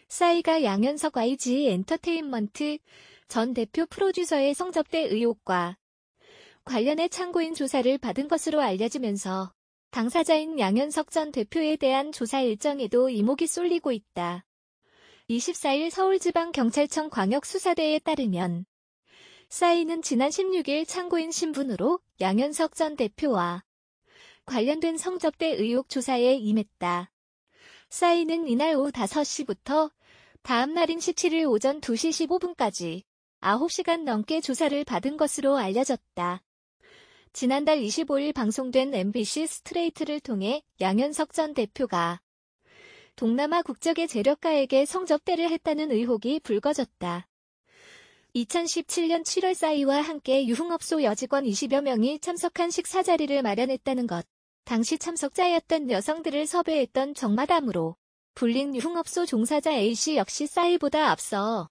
싸이가 양현석 YG 엔터테인먼트 전 대표 프로듀서의 성접대 의혹과 관련해 참고인 조사를 받은 것으로 알려지면서 당사자인 양현석 전 대표에 대한 조사 일정에도 이목이 쏠리고 있다. 24일 서울지방경찰청 광역수사대에 따르면 싸이는 지난 16일 참고인 신분으로 양현석 전 대표와 관련된 성접대 의혹 조사에 임했다. 싸이는 이날 오후 5시부터 다음 날인 17일 오전 2시 15분까지 9시간 넘게 조사를 받은 것으로 알려졌다. 지난달 25일 방송된 MBC 스트레이트를 통해 양현석 전 대표가 동남아 국적의 재력가에게 성접대를 했다는 의혹이 불거졌다. 2017년 7월 싸이와 함께 유흥업소 여직원 20여 명이 참석한 식사 자리를 마련했다는 것. 당시 참석자였던 여성들을 섭외했던 정마담으로 불린 유흥업소 종사자 A씨 역시 싸이보다 앞서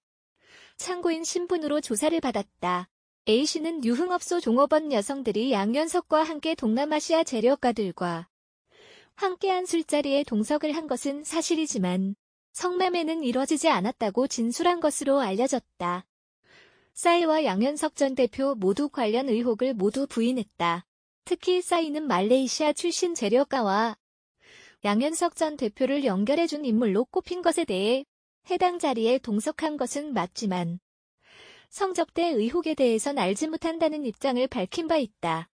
참고인 신분으로 조사를 받았다. A씨는 유흥업소 종업원 여성들이 양현석과 함께 동남아시아 재력가들과 함께한 술자리에 동석을 한 것은 사실이지만 성매매는 이뤄지지 않았다고 진술한 것으로 알려졌다. 싸이와 양현석 전 대표 모두 관련 의혹을 모두 부인했다. 특히 싸이는 말레이시아 출신 재력가와 양현석 전 대표를 연결해준 인물로 꼽힌 것에 대해 해당 자리에 동석한 것은 맞지만 성접대 의혹에 대해선 알지 못한다는 입장을 밝힌 바 있다.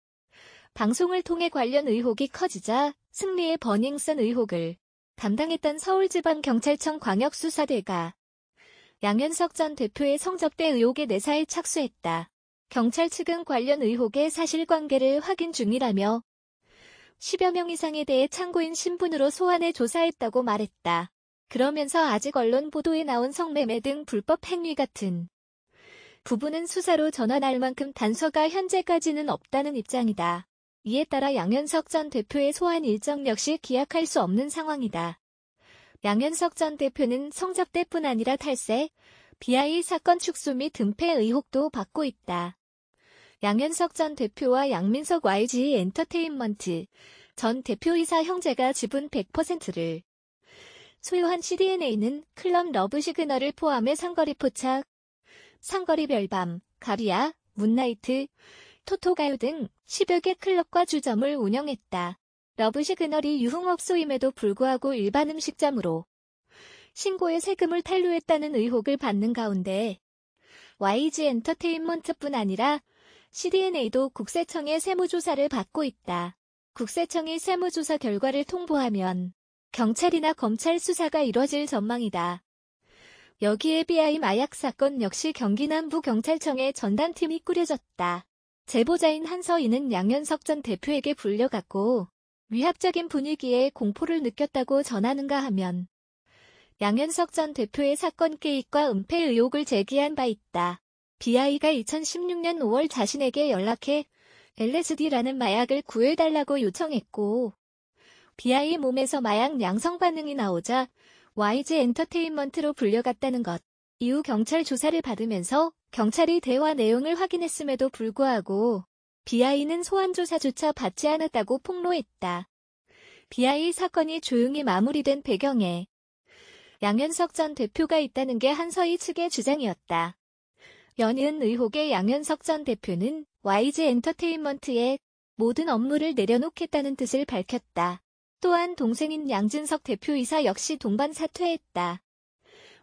방송을 통해 관련 의혹이 커지자 승리의 버닝썬 의혹을 담당했던 서울지방경찰청 광역수사대가 양현석 전 대표의 성접대 의혹에 내사에 착수했다. 경찰 측은 관련 의혹의 사실관계를 확인 중이라며 10여 명 이상에 대해 참고인 신분으로 소환해 조사했다고 말했다. 그러면서 아직 언론 보도에 나온 성매매 등 불법 행위 같은 부분은 수사로 전환할 만큼 단서가 현재까지는 없다는 입장이다. 이에 따라 양현석 전 대표의 소환 일정 역시 기약할 수 없는 상황이다. 양현석 전 대표는 성접대뿐 아니라 탈세, BI 사건 축소 및 은폐 의혹도 받고 있다. 양현석 전 대표와 양민석 YG 엔터테인먼트 전 대표이사 형제가 지분 100%를 소유한 CDNA는 클럽 러브 시그널을 포함해 상거리 포착, 상거리 별밤, 가비아, 문나이트, 토토가요 등 10여 개 클럽과 주점을 운영했다. 러브 시그널이 유흥업소임에도 불구하고 일반 음식점으로 신고에 세금을 탈루했다는 의혹을 받는 가운데 YG 엔터테인먼트뿐 아니라 CDNA도 국세청의 세무조사를 받고 있다. 국세청이 세무조사 결과를 통보하면 경찰이나 검찰 수사가 이뤄질 전망이다. 여기에 BI 마약 사건 역시 경기 남부경찰청의 전담팀이 꾸려졌다. 제보자인 한서인은 양현석 전 대표에게 불려갔고 위압적인 분위기에 공포를 느꼈다고 전하는가 하면 양현석 전 대표의 사건 개입과 은폐 의혹을 제기한 바 있다. BI가 2016년 5월 자신에게 연락해 LSD라는 마약을 구해달라고 요청했고 BI 몸에서 마약 양성 반응이 나오자 YG 엔터테인먼트로 불려갔다는 것. 이후 경찰 조사를 받으면서 경찰이 대화 내용을 확인했음에도 불구하고 BI는 소환 조사조차 받지 않았다고 폭로했다. BI 사건이 조용히 마무리된 배경에 양현석 전 대표가 있다는 게 한서희 측의 주장이었다. 연이은 의혹의 양현석 전 대표는 YG 엔터테인먼트에 모든 업무를 내려놓겠다는 뜻을 밝혔다. 또한 동생인 양진석 대표이사 역시 동반 사퇴했다.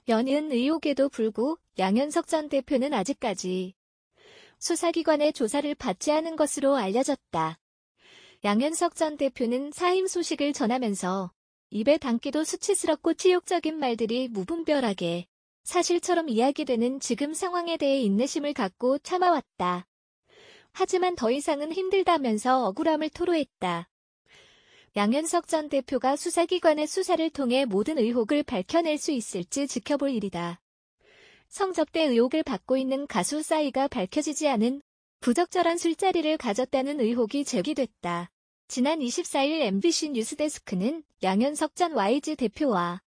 연이은 의혹에도 불구 양현석 전 대표는 아직까지 수사기관의 조사를 받지 않은 것으로 알려졌다. 양현석 전 대표는 사임 소식을 전하면서 입에 담기도 수치스럽고 치욕적인 말들이 무분별하게 사실처럼 이야기되는 지금 상황에 대해 인내심을 갖고 참아왔다. 하지만 더 이상은 힘들다면서 억울함을 토로했다. 양현석 전 대표가 수사기관의 수사를 통해 모든 의혹을 밝혀낼 수 있을지 지켜볼 일이다. 성접대 의혹을 받고 있는 가수 싸이가 밝혀지지 않은 부적절한 술자리를 가졌다는 의혹이 제기됐다. 지난 24일 MBC 뉴스데스크는 양현석 전 YG 대표와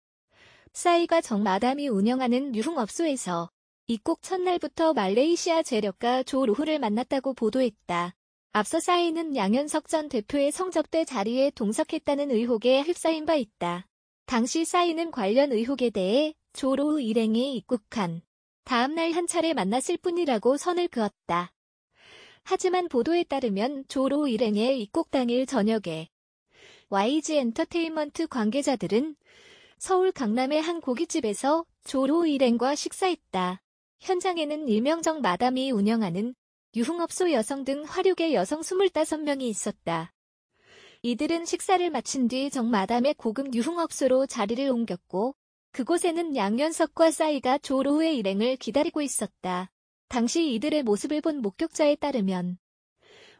싸이가 정마담이 운영하는 유흥업소에서 입국 첫날부터 말레이시아 재력가 조 루후를 만났다고 보도했다. 앞서 싸이는 양현석 전 대표의 성접대 자리에 동석했다는 의혹에 휩싸인 바 있다. 당시 싸이는 관련 의혹에 대해 조로우 일행이 입국한 다음날 한 차례 만났을 뿐이라고 선을 그었다. 하지만 보도에 따르면 조로우 일행의 입국 당일 저녁에 YG 엔터테인먼트 관계자들은 서울 강남의 한 고깃집에서 조로우 일행과 식사했다. 현장에는 일명정 마담이 운영하는 유흥업소 여성 등 화류계 여성 25명이 있었다. 이들은 식사를 마친 뒤 정 마담의 고급 유흥업소로 자리를 옮겼고 그곳에는 양현석과 싸이가 조로우의 일행을 기다리고 있었다. 당시 이들의 모습을 본 목격자에 따르면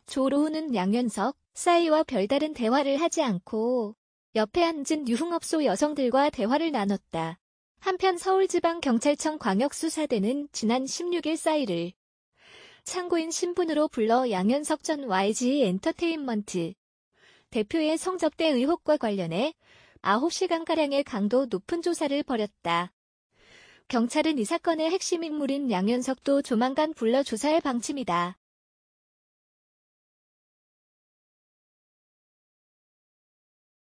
조로우는 양현석, 싸이와 별다른 대화를 하지 않고 옆에 앉은 유흥업소 여성들과 대화를 나눴다. 한편 서울지방경찰청 광역수사대는 지난 16일 싸이를 참고인 신분으로 불러 양현석 전 YG 엔터테인먼트 대표의 성접대 의혹과 관련해 9시간가량의 강도 높은 조사를 벌였다. 경찰은 이 사건의 핵심 인물인 양현석도 조만간 불러 조사할 방침이다.